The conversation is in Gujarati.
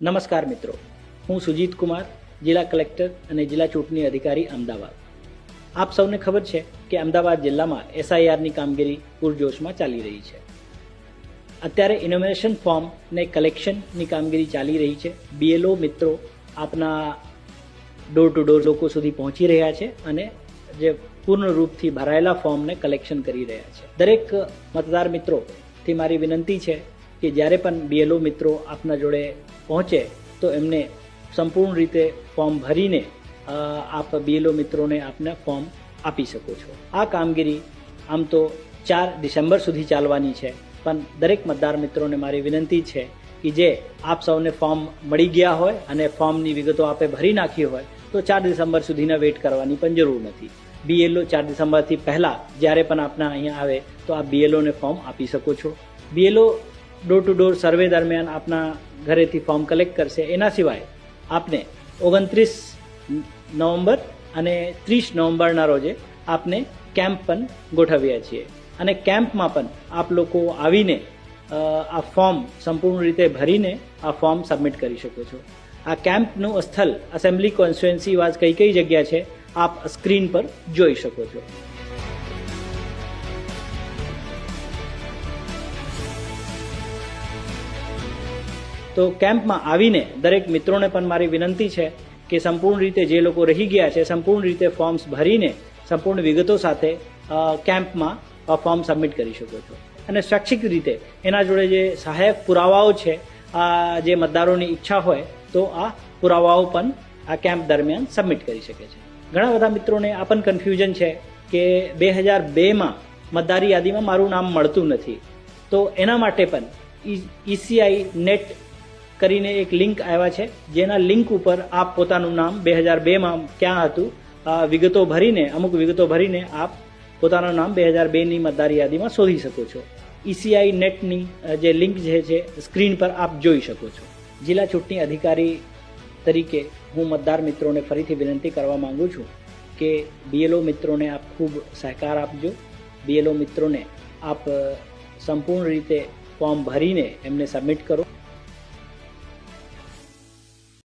નમસ્કાર મિત્રો, હું સુજીત કુમાર, જિલ્લા કલેક્ટર અને જિલ્લા ચૂંટણી અધિકારી અમદાવાદ. આપ સૌને ખબર છે કે અમદાવાદ જિલ્લામાં એસઆઈઆરની કામગીરી પૂરજોશમાં ચાલી રહી છે. અત્યારે ઇનોમિનેશન ફોર્મ ને કલેક્શનની કામગીરી ચાલી રહી છે. બીએલઓ મિત્રો આપના ડોર ટુ ડોર લોકો સુધી પહોંચી રહ્યા છે અને જે પૂર્ણ રૂપથી ભરાયેલા ફોર્મને કલેક્શન કરી રહ્યા છે. દરેક મતદાર મિત્રોથી મારી વિનંતી છે કે જ્યારે પણ બીએલઓ મિત્રો આપના જોડે પહોંચે તો એમને સંપૂર્ણ રીતે ફોર્મ ભરીને આપ બીએલઓ મિત્રોને આપને ફોર્મ આપી શકો છો. આ કામગીરી આમ તો 4 ડિસેમ્બર સુધી ચાલવાની છે, પણ દરેક મતદાર મિત્રોને મારી વિનંતી છે કે જે આપ સૌને ફોર્મ મળી ગયા હોય અને ફોર્મની વિગતો આપે ભરી નાખી હોય તો 4 ડિસેમ્બર સુધીના વેઇટ કરવાની પણ જરૂર નથી. બીએલઓ 4 ડિસેમ્બરથી પહેલાં જ્યારે પણ આપના અહીંયા આવે તો આપ બીએલઓને ફોર્મ આપી શકો છો. BLO door to door survey દરમિયાન આપના ઘરેથી ફોર્મ કલેક્ટ કરશે. એના સિવાય આપને 29 નવેમ્બર અને 30 નવેમ્બરના રોજે આપને કેમ્પ પણ ગોઠવ્યા છીએ અને કેમ્પમાં પણ આપ લોકો આવીને આ ફોર્મ સંપૂર્ણ રીતે ભરીને આ ફોર્મ સબમિટ કરી શકો છો. આ કેમ્પનું સ્થળ એસેમ્બલી કોન્સ્ટિટ્યુએન્સી વાઇઝ કઈ કઈ જગ્યા છે આપ સ્ક્રીન પર જોઈ શકો છો. તો કેમ્પમાં આવીને દરેક મિત્રોને પણ મારી વિનંતી છે કે સંપૂર્ણ રીતે જે લોકો રહી ગયા છે સંપૂર્ણ રીતે ફોર્મ્સ ભરીને સંપૂર્ણ વિગતો સાથે કેમ્પમાં ફોર્મ સબમિટ કરી શકો છો. અને શૈક્ષિક રીતે એના જોડે જે સહાયક પુરાવાઓ છે, જે મતદારોની ઈચ્છા હોય તો આ પુરાવાઓ પણ આ કેમ્પ દરમિયાન સબમિટ કરી શકે છે. ઘણા બધા મિત્રોને આ પણ કન્ફ્યુઝન છે કે 2002માં મતદારી યાદીમાં મારું નામ મળતું નથી, તો એના માટે પણ ECI નેટ કરીને એક લિંક આવ્યા છે, જેના લિંક ઉપર આપ પોતાનું નામ 2002માં ક્યાં હતું વિગતો ભરીને અમુક વિગતો ભરીને આપ પોતાનું નામ 2002ની મતદાર યાદીમાં શોધી શકો છો. ECI નેટની જે લિંક છે સ્ક્રીન પર આપ જોઈ શકો છો. જિલ્લા ચૂંટણી અધિકારી તરીકે હું મતદાર મિત્રોને ફરીથી વિનંતી કરવા માંગુ છું કે બીએલઓ મિત્રોને આપ ખૂબ સહકાર આપજો. બીએલઓ મિત્રોને આપ સંપૂર્ણ રીતે ફોર્મ ભરીને એમને સબમિટ કરો.